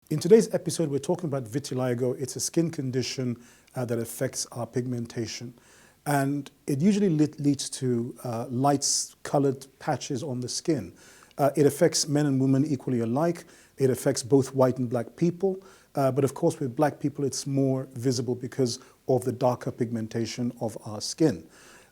In today's episode, we're talking about vitiligo. It's a skin condition that affects our pigmentation. And it usually leads to light-colored patches on the skin. It affects men and women equally alike. It affects both white and black people. But of course, with black people, it's more visible because of the darker pigmentation of our skin.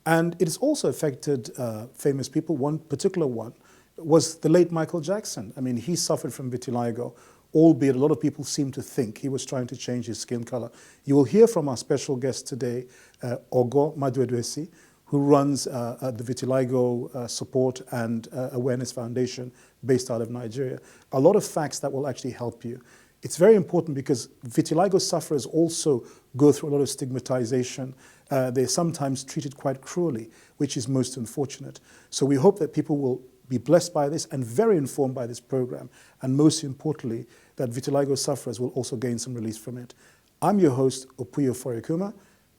And it's also affected famous people. One particular one was the late Michael Jackson. I mean, he suffered from vitiligo, albeit a lot of people seem to think he was trying to change his skin color. You will hear from our special guest today, Ogo Maduewesi, who runs the Vitiligo Support and Awareness Foundation based out of Nigeria. A lot of facts that will actually help you. It's very important because vitiligo sufferers also go through a lot of stigmatization. They're sometimes treated quite cruelly, which is most unfortunate. So we hope that people will be blessed by this and very informed by this program. And most importantly, that vitiligo sufferers will also gain some release from it. I'm your host, Opuiyo Oforiokuma,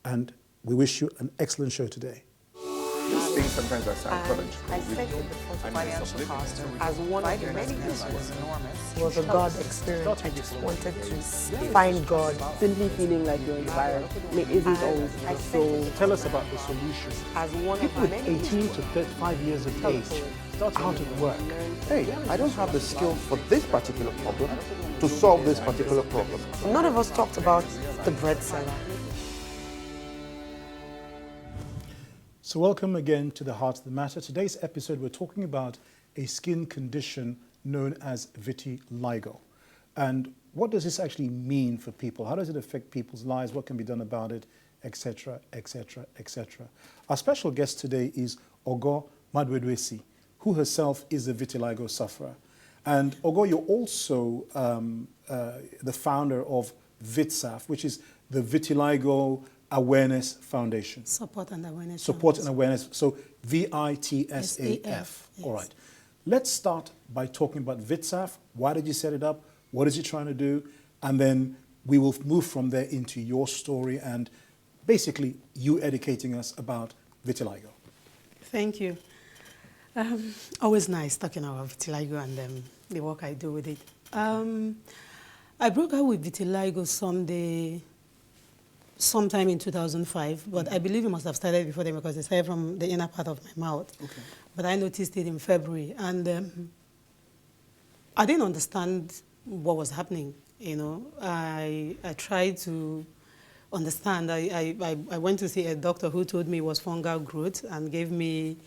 and we wish you an excellent show today. These things sometimes are psychological. I said it before, financial cost as one of the many reasons was enormous. It was a God experience. I just wanted to find God. Simply feeling like you're inspired isn't always so. Tell us about the solution. As one People of with many 18 to 35 years of age out of work. Hey, I don't have the skill for this particular problem to solve this particular problem. None of us talked about the bread seller. So welcome again to the Heart of the Matter. Today's episode, we're talking about a skin condition known as vitiligo. And what does this actually mean for people? How does it affect people's lives? What can be done about it? Etc., etc., etc. Our special guest today is Ogo Maduewesi, who herself is a vitiligo sufferer. And Ogo, you're also the founder of VitSAF, which is the Vitiligo Awareness Foundation. Support and Awareness. Support and Awareness. So VITSAF. Yes. All right. Let's start by talking about VitSAF. Why did you set it up? What is it trying to do? And then we will move from there into your story and basically you educating us about vitiligo. Thank you. Always nice talking about vitiligo and the work I do with it. I broke out with vitiligo sometime in 2005, but I believe it must have started before then because it started from the inner part of my mouth. Okay. But I noticed it in February, and I didn't understand what was happening. You know, I tried to understand. I went to see a doctor who told me it was fungal growth and gave me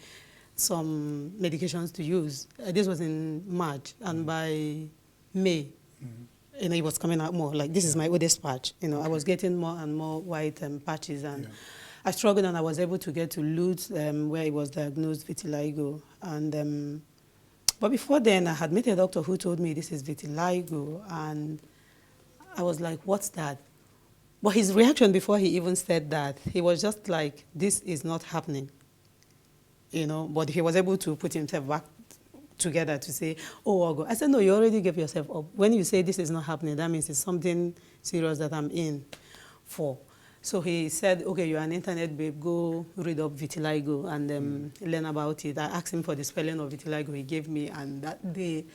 some medications to use. This was in March, and by May, you know, it was coming out more. Like, this is my oldest patch. You know, I was getting more and more white patches, and I struggled, and I was able to get to Lutz, where it was diagnosed vitiligo. And but before then, I had met a doctor who told me this is vitiligo, and I was like, what's that? But his reaction before he even said that, he was just like, this is not happening. You know, but he was able to put himself back together to say, oh, Ogo. I said, no, you already gave yourself up. When you say this is not happening, that means it's something serious that I'm in for. So he said, okay, you're an internet babe, go read up vitiligo and learn about it. I asked him for the spelling of vitiligo he gave me, and that day,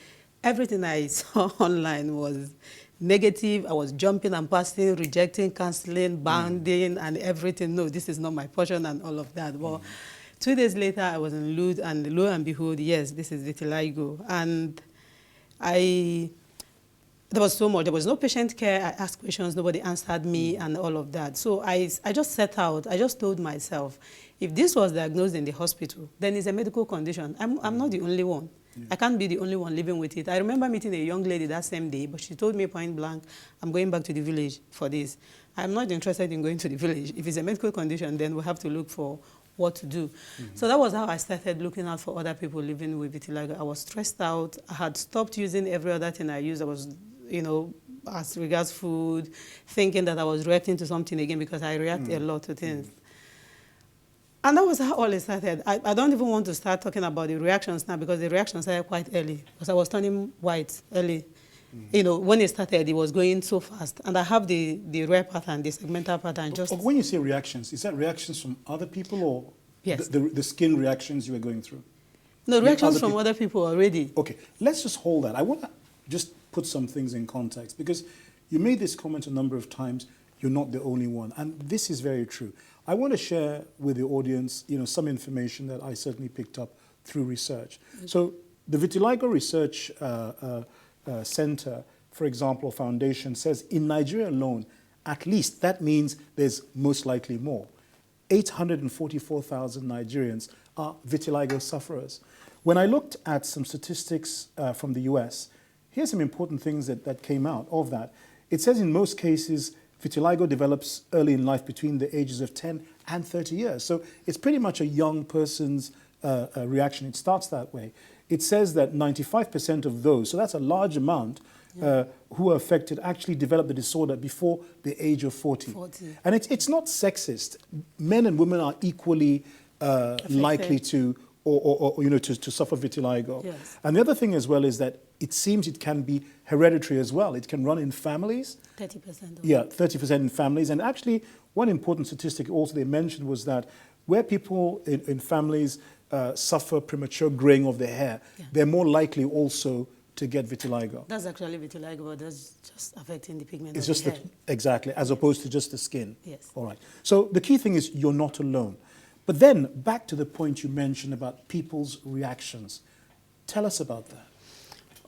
everything I saw online was negative. I was jumping and passing, rejecting, canceling, bounding, and everything. No, this is not my portion and all of that. But 2 days later, I was in Lud, and lo and behold, yes, this is vitiligo. And there was so much. There was no patient care. I asked questions. Nobody answered me and all of that. So I just set out. I just told myself, if this was diagnosed in the hospital, then it's a medical condition. I'm not the only one. I can't be the only one living with it. I remember meeting a young lady that same day, but she told me point blank, I'm going back to the village for this. I'm not interested in going to the village. If it's a medical condition, then we have to look for what to do. So that was how I started looking out for other people living with vitiligo. I was stressed out. I had stopped using every other thing I used. I was, you know, as regards food, thinking that I was reacting to something again because I react a lot to things. And that was how all it started. I don't even want to start talking about the reactions now because the reactions started quite early because I was turning white early. You know, when it started, it was going so fast. And I have the rare pattern, the segmental pattern. Just when you say reactions, is that reactions from other people or yes. the skin reactions you were going through? No, reactions from other people already. Okay, let's just hold that. I want to just put some things in context, because you made this comment a number of times, you're not the only one. And this is very true. I want to share with the audience, some information that I certainly picked up through research. So the Vitiligo Research Center, for example, foundation, says in Nigeria alone, at least, that means there's most likely more, 844,000 Nigerians are vitiligo sufferers. When I looked at some statistics from the US, here's some important things that came out of that. It says in most cases, vitiligo develops early in life between the ages of 10 and 30 years. So it's pretty much a young person's reaction. It starts that way. It says that 95% of those, so that's a large amount, who are affected actually develop the disorder before the age of 40. And it's not sexist. Men and women are equally likely to, to suffer vitiligo. Yes. And the other thing as well is that it seems it can be hereditary as well. It can run in families. 30%. Yeah, 30% in families. And actually, one important statistic also they mentioned was that where people in families suffer premature graying of their hair, they're more likely also to get vitiligo. That's actually vitiligo, but that's just affecting the pigment It's of just the hair. exactly, as opposed to just the skin. Yes. All right. So the key thing is you're not alone. But then back to the point you mentioned about people's reactions. Tell us about that.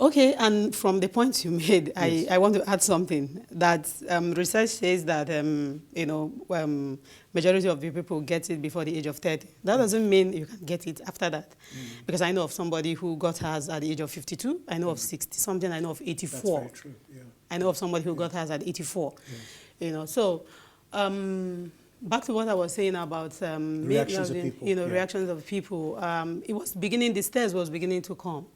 Okay, and from the points you made, Yes. I want to add something. That research says that, majority of the people get it before the age of 30. That doesn't mean you can get it after that. Because I know of somebody who got hers at the age of 52. I know of 60-something. I know of 84. That's very true, yeah. I know of somebody who got hers at 84. So back to what I was saying about Reactions of people. reactions of people. It was beginning, the stairs was beginning to come.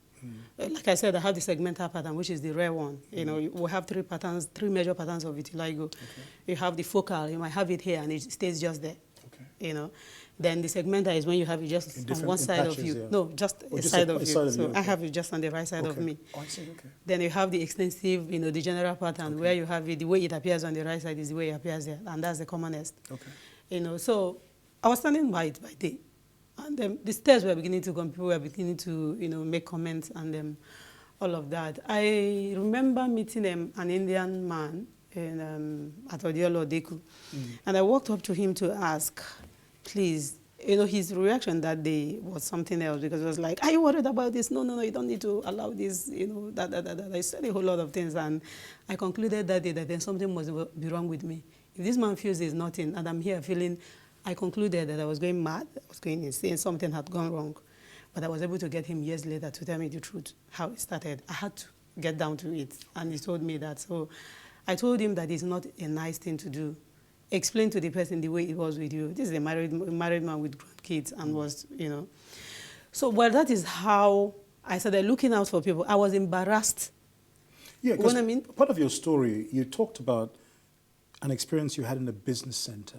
Like I said, I have the segmental pattern, which is the rare one. We have three major patterns of vitiligo. Okay. You have the focal, you might have it here, and it stays just there. Okay. Then the segmental is when you have it just on one side patches, of you. yeah. No, just a side of you. So okay. I have it just on the right side of me. Oh, I see, okay. Then you have the extensive, the general pattern, where you have it, the way it appears on the right side is the way it appears there, and that's the commonest. Okay. So I was standing by it by day. And the stairs were beginning to come, people were beginning to, make comments and all of that. I remember meeting an Indian man at Odiolo Deku. And I walked up to him to ask, please, his reaction that day was something else, because it was like, are you worried about this? No, you don't need to allow this, that. I said a whole lot of things, and I concluded that day that then something must be wrong with me. If this man feels there's nothing, and I'm here feeling, I concluded that I was going mad, I was going insane, something had gone wrong. But I was able to get him years later to tell me the truth, how it started. I had to get down to it, and he told me that. So I told him that it's not a nice thing to do. Explain to the person the way it was with you. This is a married man with kids, and was, So, well, that is how I started looking out for people. I was embarrassed. Yeah, You know what I mean? Part of your story, you talked about an experience you had in a business center,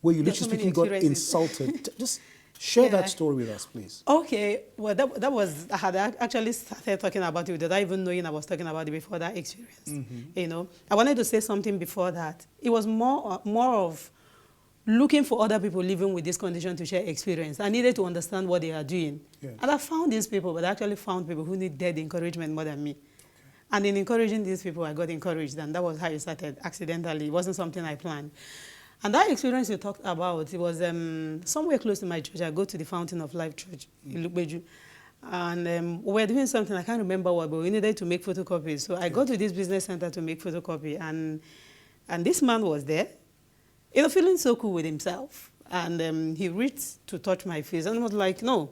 where you There's literally so many speaking got insulted. Just share that story with us, please. Okay, well, that was, I had actually started talking about it without even knowing I was talking about it before that experience. I wanted to say something before that. It was more of looking for other people living with this condition to share experience. I needed to understand what they are doing. Yes. And I found these people, but I actually found people who needed encouragement more than me. And in encouraging these people, I got encouraged, and that was how it started, accidentally. It wasn't something I planned. And that experience you talked about, it was somewhere close to my church. I go to the Fountain of Life Church in Lukbeju. And we were doing something, I can't remember what, but we needed to make photocopies. So I go to this business center to make photocopy, and this man was there, feeling so cool with himself. And he reached to touch my face, and I was like, no,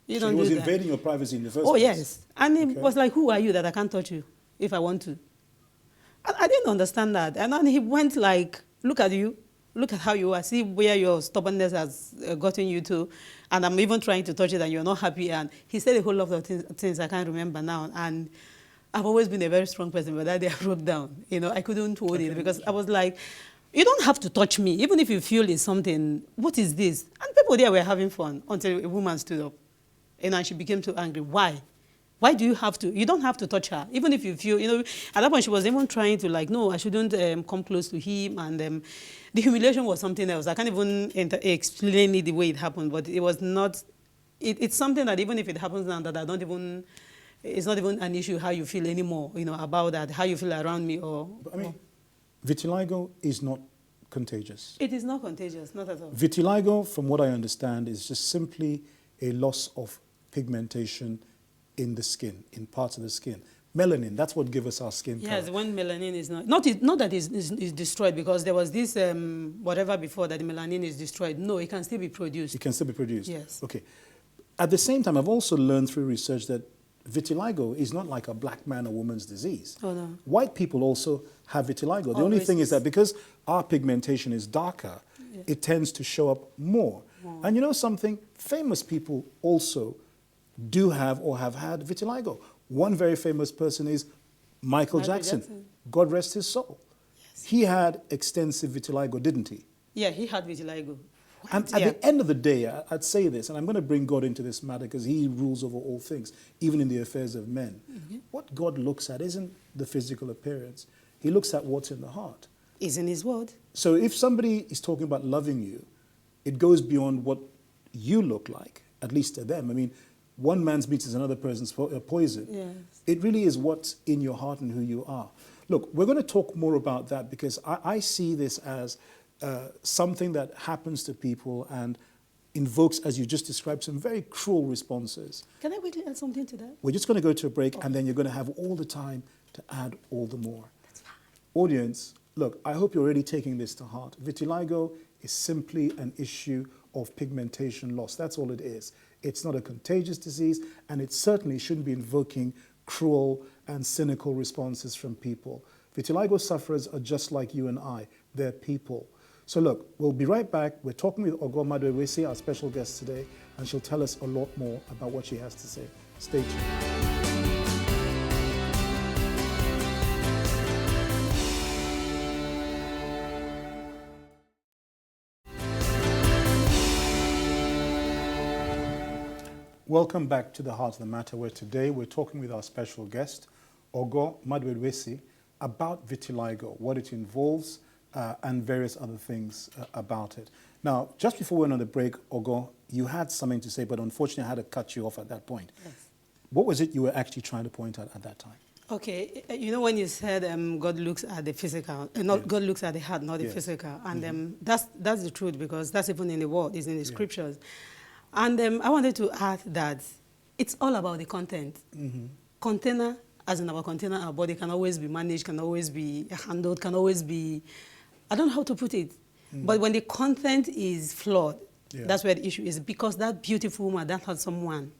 you don't do that. He was invading your privacy in the first place. Oh, yes. And he was like, who are you that I can't touch you if I want to? And I didn't understand that. And then he went like, look at you. Look at how you are. See where your stubbornness has gotten you to. And I'm even trying to touch it and you're not happy. And he said a whole lot of things I can't remember now. And I've always been a very strong person, but that day I broke down. I couldn't hold it because I was like, you don't have to touch me. Even if you feel it's something, what is this? And people there were having fun until a woman stood up. And she became so angry. Why? Why do you have to? You don't have to touch her. Even if you feel, at that point she was even trying to no, I shouldn't come close to him. And the humiliation was something else. I can't even explain it the way it happened, but it was not, it's something that even if it happens now that I don't even it's not even an issue how you feel anymore, about that, how you feel around me or... But I mean, vitiligo is not contagious. It is not contagious, not at all. Vitiligo, from what I understand, is just simply a loss of pigmentation in the skin, in parts of the skin. Melanin, that's what gives us our skin color. Yes, when melanin is not that it's destroyed, because there was this whatever before that the melanin is destroyed. No, it can still be produced. It can still be produced? Yes. Okay. At the same time, I've also learned through research that vitiligo is not like a black man or woman's disease. Oh, no. White people also have vitiligo. The only thing is that because our pigmentation is darker, it tends to show up more. And you know something? Famous people also do have or have had vitiligo. One very famous person is Michael Jackson. God rest his soul. Yes. He had extensive vitiligo, didn't he? Yeah, he had vitiligo. What? And at the end of the day, I'd say this, and I'm going to bring God into this matter because he rules over all things, even in the affairs of men. What God looks at isn't the physical appearance. He looks at what's in the heart. Is in his word. So if somebody is talking about loving you, it goes beyond what you look like, at least to them. I mean, one man's meat is another person's poison. Yes. It really is what's in your heart and who you are. Look, we're going to talk more about that because I see this as something that happens to people and invokes, as you just described, some very cruel responses. Can I quickly add something to that? We're just going to go to a break and then you're going to have all the time to add all the more. That's fine. Audience, look, I hope you're already taking this to heart. Vitiligo is simply an issue of pigmentation loss. That's all it is. It's not a contagious disease, and it certainly shouldn't be invoking cruel and cynical responses from people. Vitiligo sufferers are just like you and I. They're people. So look, we'll be right back. We're talking with Ogo Maduewesi, our special guest today, and she'll tell us a lot more about what she has to say. Stay tuned. Welcome back to the Heart of the Matter, where today we're talking with our special guest, Ogo Maduewesi, about vitiligo, what it involves, and various other things about it. Now, just before we went on the break, Ogo, you had something to say, but unfortunately I had to cut you off at that point. Yes. What was it you were actually trying to point out at that time? Okay, when you said God looks at the physical, God looks at the heart, not the physical, and that's the truth, because that's even in the word, it's in the scriptures. And I wanted to add that it's all about the content. Container, as in our container, our body can always be managed, can always be handled, can always be, I don't know how to put it, but when the content is flawed, that's where the issue is, because that beautiful woman, that handsome one,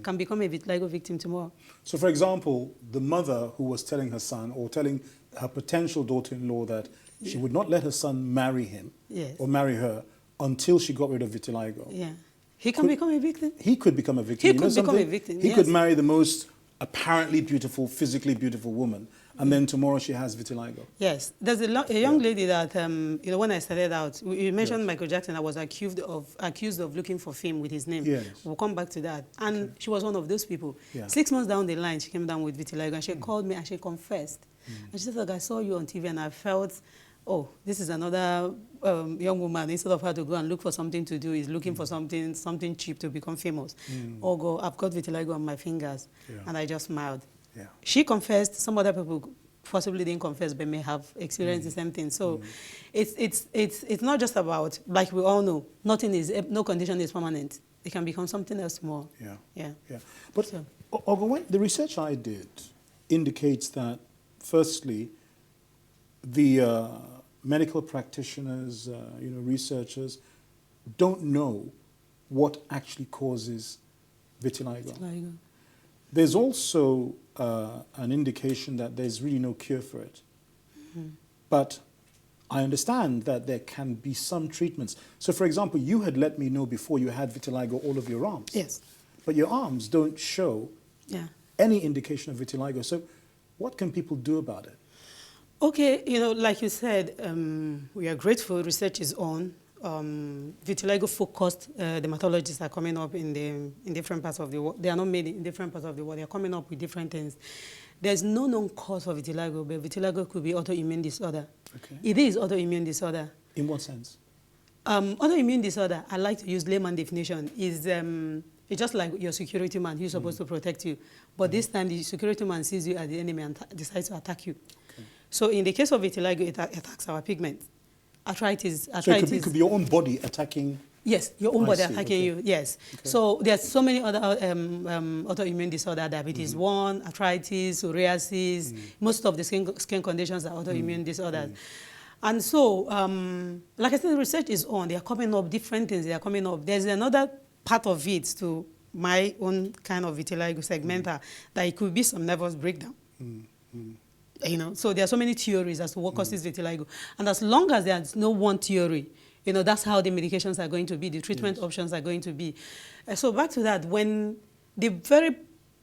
can become a vitiligo victim tomorrow. So, for example, the mother who was telling her son or telling her potential daughter-in-law that she would not let her son marry him or marry her until she got rid of vitiligo. Yeah. He can become a victim. He could become a victim. He could become a victim, He could marry the most apparently beautiful, physically beautiful woman, and then tomorrow she has vitiligo. Yes. There's a young lady that, when I started out, you mentioned Michael Jackson. I was accused of looking for fame with his name. Yes. We'll come back to that. And she was one of those people. 6 months down the line, she came down with vitiligo, and she called me and she confessed. And she said, look, I saw you on TV and I felt, oh, this is another young woman. Instead of her to go and look for something to do, is looking for something cheap to become famous. Or go, I've got vitiligo on my fingers. And I just smiled. She confessed. Some other people possibly didn't confess, but may have experienced the same thing. So it's not just about, like we all know, no condition is permanent. It can become something else more. But Ogo, the research I did indicates that, firstly, the medical practitioners, researchers, don't know what actually causes vitiligo. There's also an indication that there's really no cure for it. But I understand that there can be some treatments. So, for example, you had let me know before you had vitiligo all of your arms. Yes. But your arms don't show any indication of vitiligo. So what can people do about it? Okay, like you said, we are grateful research is on. Vitiligo-focused dermatologists are coming up in different parts of the world. They are not made in different parts of the world. They are coming up with different things. There's no known cause for vitiligo, but vitiligo could be autoimmune disorder. Okay. It is autoimmune disorder. In what sense? Autoimmune disorder, I like to use layman definition, is It's just like your security man, he's supposed to protect you. But this time, the security man sees you as the enemy and decides to attack you. Okay. So in the case of vitiligo, it attacks our pigment. Arthritis. So it could be your own body attacking. Yes, your own body see, attacking okay. you, yes. Okay. So there's so many other autoimmune disorders, diabetes 1, arthritis, psoriasis. Most of the skin conditions are autoimmune disorders. And so, like I said, research is on. They are coming up, different things, they are coming up. There's another part of it to my own kind of vitiligo segmenta, that it could be some nervous breakdown. You know, so there are so many theories as to what causes vitiligo. And as long as there's no one theory, you know, that's how the medications are going to be, the treatment options are going to be. So back to that, when the very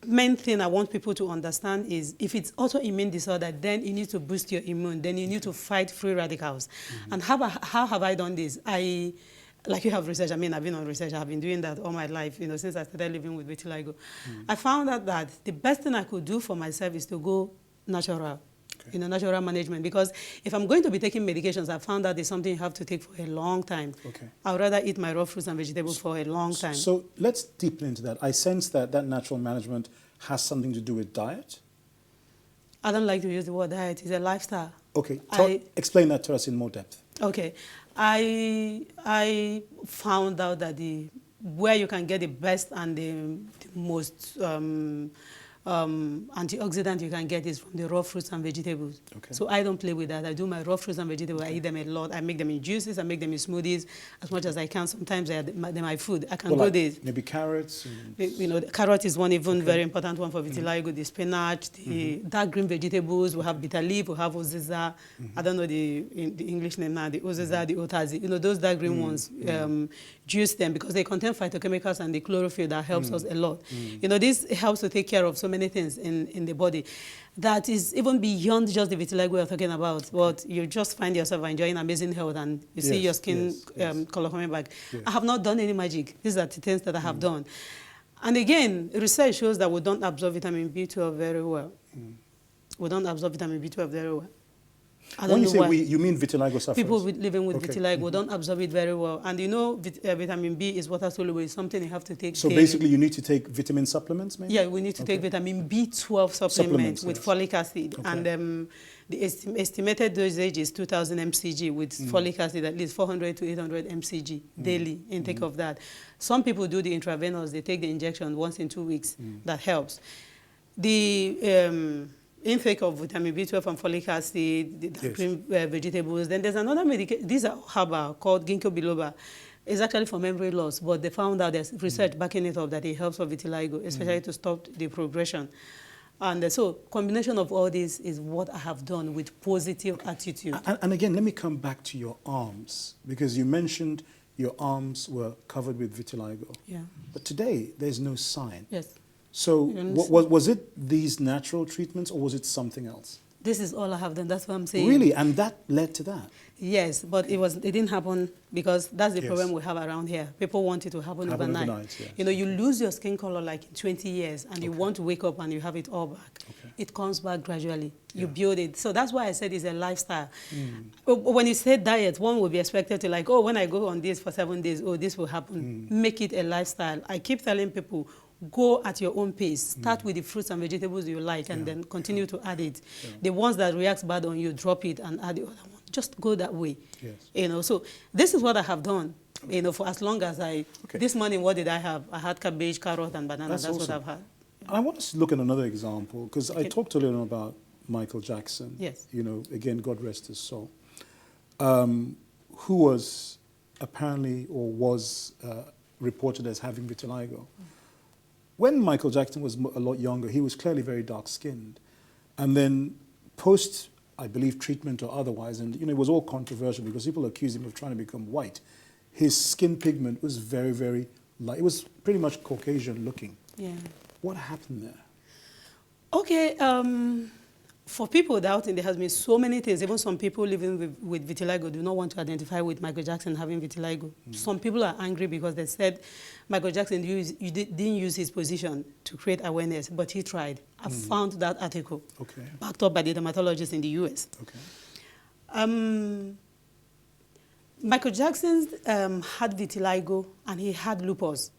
main thing I want people to understand is if it's autoimmune disorder, then you need to boost your immune, then you need to fight free radicals. And how have I done this? Like you have research, I mean, I've been on research, I've been doing that all my life, you know, since I started living with vitiligo. I found out that the best thing I could do for myself is to go natural. You know, natural management, because if I'm going to be taking medications, I found that it's something you have to take for a long time. Okay. I would rather eat my raw fruits and vegetables for a long time. So let's deepen into that. I sense that natural management has something to do with diet. I don't like to use the word diet. It's a lifestyle. Okay. Explain that to us in more depth. Okay. I found out that where you can get the best and the most antioxidant you can get is from the raw fruits and vegetables. Okay. So I don't play with that. I do my raw fruits and vegetables. I eat them a lot. I make them in juices. I make them in smoothies as much as I can. Sometimes they're my food. I can go days. Maybe carrots. You know, the carrot is one very important one for vitiligo. The spinach, the dark green vegetables. We have bitter leaf. We have oziza. I don't know the English name now. The oziza, the otazi. You know, those dark green ones. Juice them because they contain phytochemicals and the chlorophyll that helps us a lot. You know, this helps to take care of so many things in the body that is even beyond just the vitiligo we're talking about. But you just find yourself enjoying amazing health and you see your skin color coming back. Yes. I have not done any magic. These are the things that I have done. And again, research shows that we don't absorb vitamin B12 very well. We don't absorb vitamin B12 very well. When you say we, you mean vitiligo sufferers? People living with vitiligo don't absorb it very well. And you know, vitamin B is water soluble. It's something you have to take. So basically you need to take vitamin supplements, maybe? Yeah, we need to take vitamin B12 supplements with folic acid. Okay. And the estimated dosage is 2,000 mcg with folic acid, at least 400 to 800 mcg daily intake of that. Some people do the intravenous. They take the injection once in 2 weeks. That helps. The intake of vitamin B12 and folic acid, the green vegetables. Then there's another medication. These are herbal called ginkgo biloba. It's actually for memory loss, but they found out there's research backing it up that it helps for vitiligo, especially to stop the progression. And so combination of all this is what I have done with positive attitude. And again, let me come back to your arms, because you mentioned your arms were covered with vitiligo. Yeah. But today, there's no sign. Yes. So was it these natural treatments or was it something else? This is all I have done. That's what I'm saying. Really? And that led to that? Yes, but it didn't happen because that's the problem we have around here. People want it to happen overnight. Yes. You know, you lose your skin color like in 20 years and you want to wake up and you have it all back. It comes back gradually. You build it. So that's why I said it's a lifestyle. When you say diet, one will be expected to like, oh, when I go on this for 7 days, oh, this will happen. Make it a lifestyle. I keep telling people, go at your own pace. Start with the fruits and vegetables you like and then continue to add it. The ones that react bad on you, drop it and add the other one. Just go that way. You know, so this is what I have done, you know, for as long as this morning, what did I have? I had cabbage, carrot, and banana. That's what I've had. I want us to look at another example, because I talked earlier on about Michael Jackson. Yes. You know, again, God rest his soul, who was apparently or was reported as having vitiligo. When Michael Jackson was a lot younger, he was clearly very dark-skinned. And then post, I believe, treatment or otherwise, and you know, it was all controversial because people accused him of trying to become white. His skin pigment was very, very light. It was pretty much Caucasian-looking. Yeah. What happened there? Okay, for people doubting, there has been so many things. Even some people living with vitiligo do not want to identify with Michael Jackson having vitiligo. Some people are angry because they said Michael Jackson didn't use his position to create awareness, but he tried. I found that article backed up by the dermatologist in the US. Michael Jackson had vitiligo and he had lupus.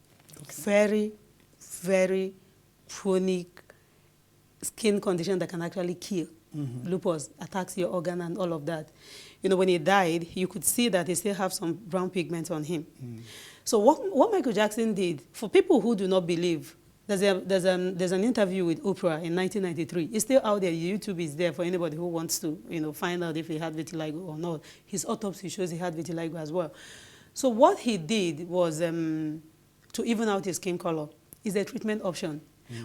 Very, very chronic skin condition that can actually kill. Lupus attacks your organ and all of that. You know, when he died, you could see that he still have some brown pigments on him. So what Michael Jackson did, for people who do not believe, there's an interview with Oprah in 1993. It's still out there. YouTube is there for anybody who wants to, you know, find out if he had vitiligo or not. His autopsy shows he had vitiligo as well. So what he did was to even out his skin color. Is a treatment option.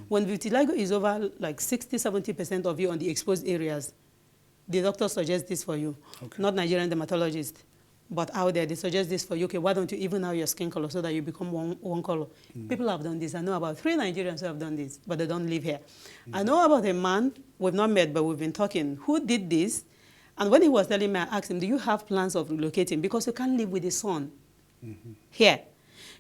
When vitiligo is over like 60–70% of you on the exposed areas, the doctor suggests this for you. Not Nigerian dermatologist, but out there, they suggest this for you. Okay, why don't you even out your skin color so that you become one color? People have done this. I know about 3 Nigerians who have done this, but they don't live here. I know about a man, we've not met, but we've been talking, who did this. And when he was telling me, I asked him, do you have plans of relocating? Because you can't live with the sun here.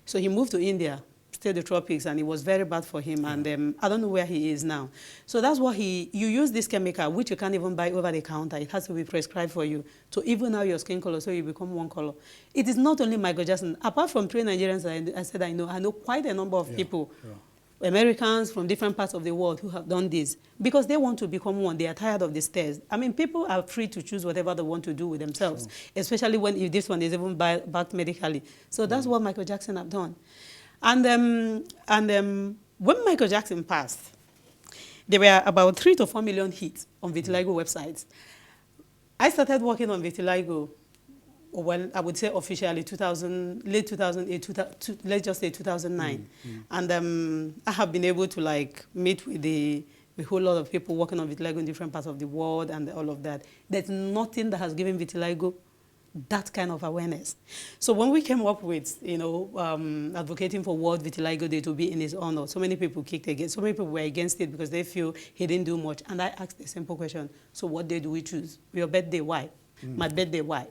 So he moved to India, stayed the tropics, and it was very bad for him. And I don't know where he is now. So that's what you use this chemical, which you can't even buy over the counter. It has to be prescribed for you to even out your skin color so you become one color. It is not only Michael Jackson. Apart from 3 Nigerians I said I know quite a number of people, Americans from different parts of the world who have done this because they want to become one. They are tired of the stairs. I mean, people are free to choose whatever they want to do with themselves, especially when if this one is even backed medically. So that's what Michael Jackson have done. And when Michael Jackson passed, there were about 3 to 4 million hits on vitiligo websites. I started working on vitiligo, well, I would say officially late 2008, let's just say 2009. And I have been able to like meet with a whole lot of people working on vitiligo in different parts of the world and all of that. There's nothing that has given vitiligo that kind of awareness. So when we came up with, you know, advocating for World Vitiligo Day to be in his honor, so many people kicked against, so many people were against it because they feel he didn't do much. And I asked a simple question, so what day do we choose? Your birthday, why? My birthday, why?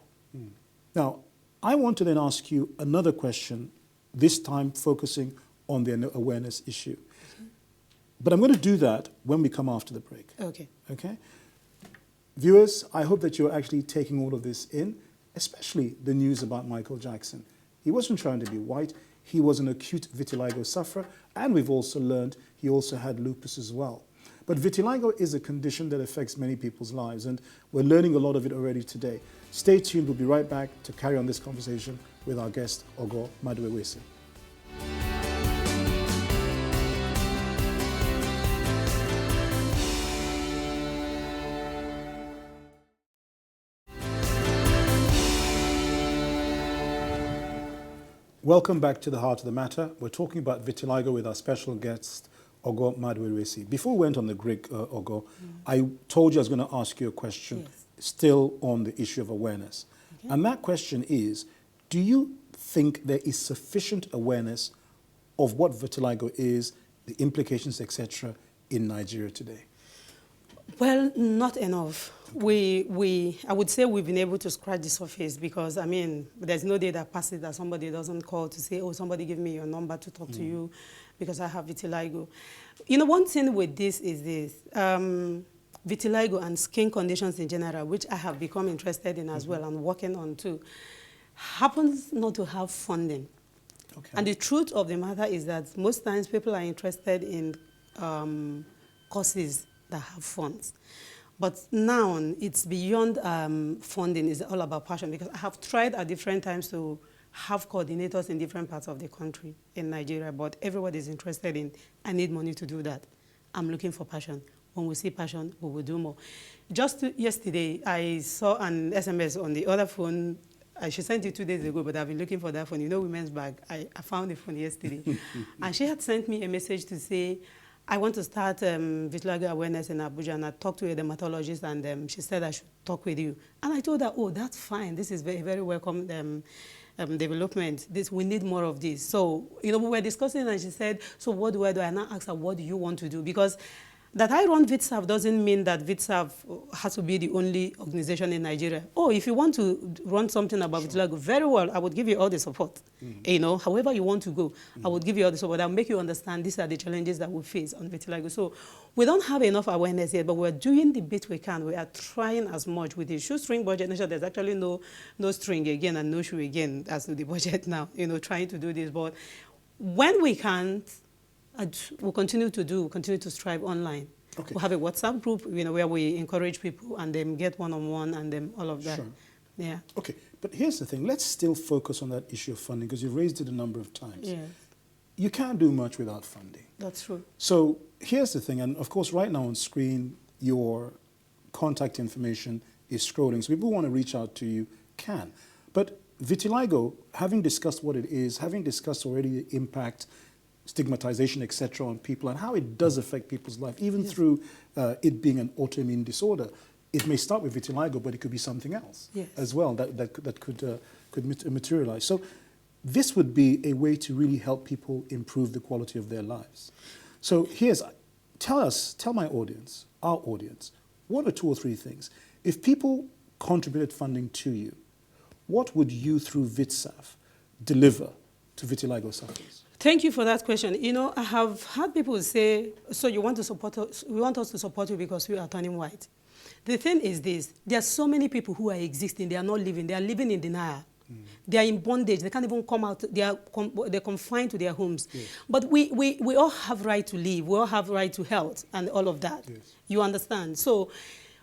Now, I want to then ask you another question, this time focusing on the awareness issue. But I'm going to do that when we come after the break. Okay. Okay? Viewers, I hope that you're actually taking all of this in, especially the news about Michael Jackson. He wasn't trying to be white. He was an acute vitiligo sufferer, and we've also learned he also had lupus as well. But vitiligo is a condition that affects many people's lives, and we're learning a lot of it already today. Stay tuned. We'll be right back to carry on this conversation with our guest, Ogo Maduewesi. Welcome back to the Heart of the Matter. We're talking about vitiligo with our special guest, Ogo Maduewesi. Before we went on the break, Ogo, I told you I was going to ask you a question still on the issue of awareness. And that question is, do you think there is sufficient awareness of what vitiligo is, the implications, etc., in Nigeria today? Well, not enough. I would say we've been able to scratch the surface because, I mean, there's no day that passes that somebody doesn't call to say, oh, somebody give me your number to talk to you because I have vitiligo. You know, one thing with this is this, vitiligo and skin conditions in general, which I have become interested in as well and working on too, happens not to have funding. Okay. And the truth of the matter is that most times people are interested in causes that have funds. But now it's beyond funding, it's all about passion because I have tried at different times to have coordinators in different parts of the country in Nigeria, but everybody is interested in, I need money to do that. I'm looking for passion. When we see passion, we will do more. Just yesterday, I saw an SMS on the other phone. She sent it 2 days ago, but I've been looking for that phone. You know, women's bag. I found the phone yesterday. And she had sent me a message to say, I want to start vitiligo awareness in Abuja, and I talked to a dermatologist, and she said I should talk with you. And I told her, oh, that's fine. This is very, very welcome development. We need more of this. So, you know, we were discussing, and she said, so what do I do? And I asked her, what do you want to do? Because that I run VITSAF doesn't mean that VITSAF has to be the only organization in Nigeria. Oh, if you want to run something about vitiligo, very well, I would give you all the support. You know, however you want to go, I would give you all the support. I'll make you understand these are the challenges that we face on vitiligo. So we don't have enough awareness yet, but we're doing the bit we can. We are trying as much with the shoestring budget. There's actually no string again and no shoe again as to the budget now, you know, trying to do this. But When we can't, we'll continue to strive online. Okay. We'll have a WhatsApp group, where we encourage people and then get one-on-one and then all of that. Sure. Yeah. Okay, but here's the thing. Let's still focus on that issue of funding because you've raised it a number of times. Yes, You can't do much without funding. that's true. So here's the thing, and of course right now on screen, your contact information is scrolling. So people who want to reach out to you can. But vitiligo, having discussed what it is, having discussed already the impact, stigmatization, etc. on people and how it does affect people's life, even through it being an autoimmune disorder. It may start with vitiligo, but it could be something else as well that could materialize. So this would be a way to really help people improve the quality of their lives. So tell my audience, our audience, one or two or three things. If people contributed funding to you, what would you through VitSaf deliver to vitiligo sufferers? Thank you for that question. I have had people say, so you want to support us, we want us to support you because we are turning white. The thing is this, there are so many people who are existing, they are not living, they are living in denial. They are in bondage, they can't even come out, they're confined to their homes. Yes. But we all have right to live, we all have right to health and all of that. Yes. You understand? So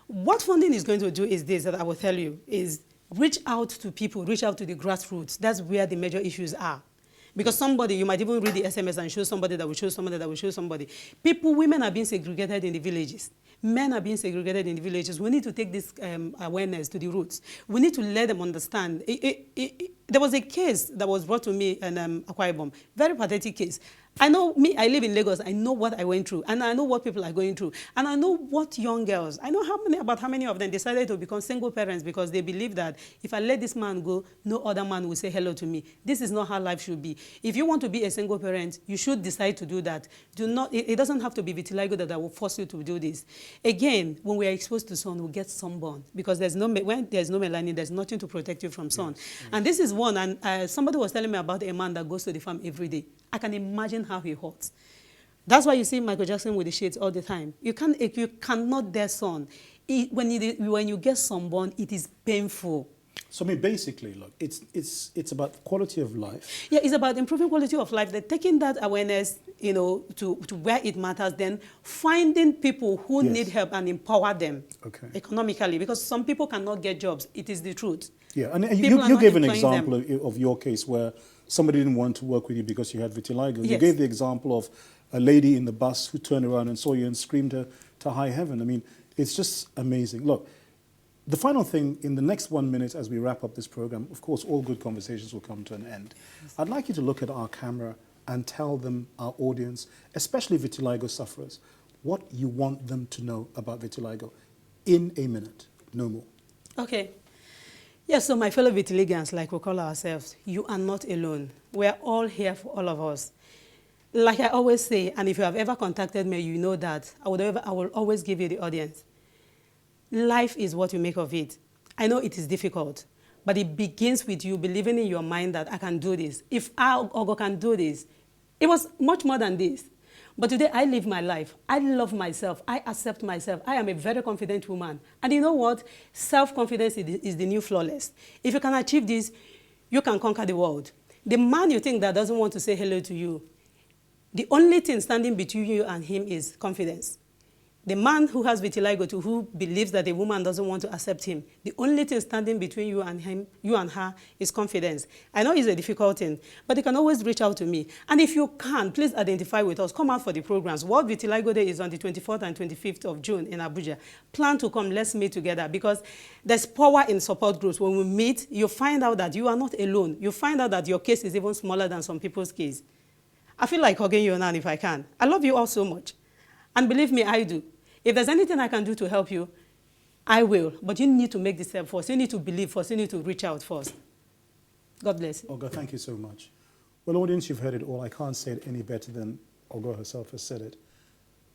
what funding is going to do is this, that I will tell you, is reach out to people, reach out to the grassroots. That's where the major issues are. Because somebody, you might even read the SMS and show somebody that will show somebody that will show somebody. Women are being segregated in the villages. Men are being segregated in the villages. We need to take this awareness to the roots. We need to let them understand. There was a case that was brought to me in Akwa Ibom, very pathetic case. I live in Lagos, I know what I went through, and I know what people are going through, and I know what young girls, I know about how many of them decided to become single parents because they believe that if I let this man go, no other man will say hello to me. This is not how life should be. If you want to be a single parent, you should decide to do that. It doesn't have to be vitiligo that will force you to do this. Again, when we are exposed to sun, we get sunburn because when there's no melanin, there's nothing to protect you from sun. Yes. And this is one, and somebody was telling me about a man that goes to the farm every day. I can imagine how he hurts. That's why you see Michael Jackson with the shades all the time. You cannot dare sun. When you get sunburn, it is painful. So basically, look, it's about quality of life. Yeah, it's about improving quality of life. They're taking that awareness, to where it matters, then finding people who need help and empower them economically, because some people cannot get jobs. It is the truth. Yeah, and you gave an example of your case where somebody didn't want to work with you because you had vitiligo. Yes. You gave the example of a lady in the bus who turned around and saw you and screamed to high heaven. It's just amazing. Look, the final thing, in the next 1 minute as we wrap up this program, of course, all good conversations will come to an end. Yes. I'd like you to look at our camera and tell them, our audience, especially vitiligo sufferers, what you want them to know about vitiligo in a minute, no more. Okay. Yes, so my fellow vitiligans, like we call ourselves, you are not alone. We are all here for all of us. Like I always say, and if you have ever contacted me, you know that I will always give you the audience. Life is what you make of it. I know it is difficult, but it begins with you believing in your mind that I can do this. If Ogo can do this, it was much more than this. But today I live my life. I love myself. I accept myself. I am a very confident woman. And you know what? Self-confidence is the new flawless. If you can achieve this, you can conquer the world. The man you think that doesn't want to say hello to you, the only thing standing between you and him is confidence. The man who has vitiligo who believes that a woman doesn't want to accept him, the only thing standing between you and him, you and her, is confidence. I know it's a difficult thing, but you can always reach out to me. And if you can, please identify with us. Come out for the programs. World Vitiligo Day is on the 24th and 25th of June in Abuja. Plan to come. Let's meet together because there's power in support groups. When we meet, you find out that you are not alone. You find out that your case is even smaller than some people's case. I feel like hugging you now if I can. I love you all so much. And believe me, I do. If there's anything I can do to help you, I will. But you need to make this step first. You need to believe first. You need to reach out first. God bless you. Ogo, thank you so much. Well, audience, you've heard it all. I can't say it any better than Ogo herself has said it.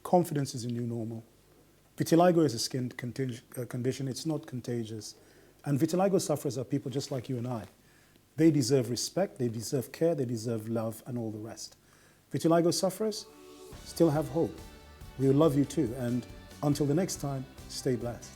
Confidence is a new normal. Vitiligo is a skin condition. It's not contagious. And vitiligo sufferers are people just like you and I. They deserve respect. They deserve care. They deserve love and all the rest. Vitiligo sufferers still have hope. We love you too. And until the next time, stay blessed.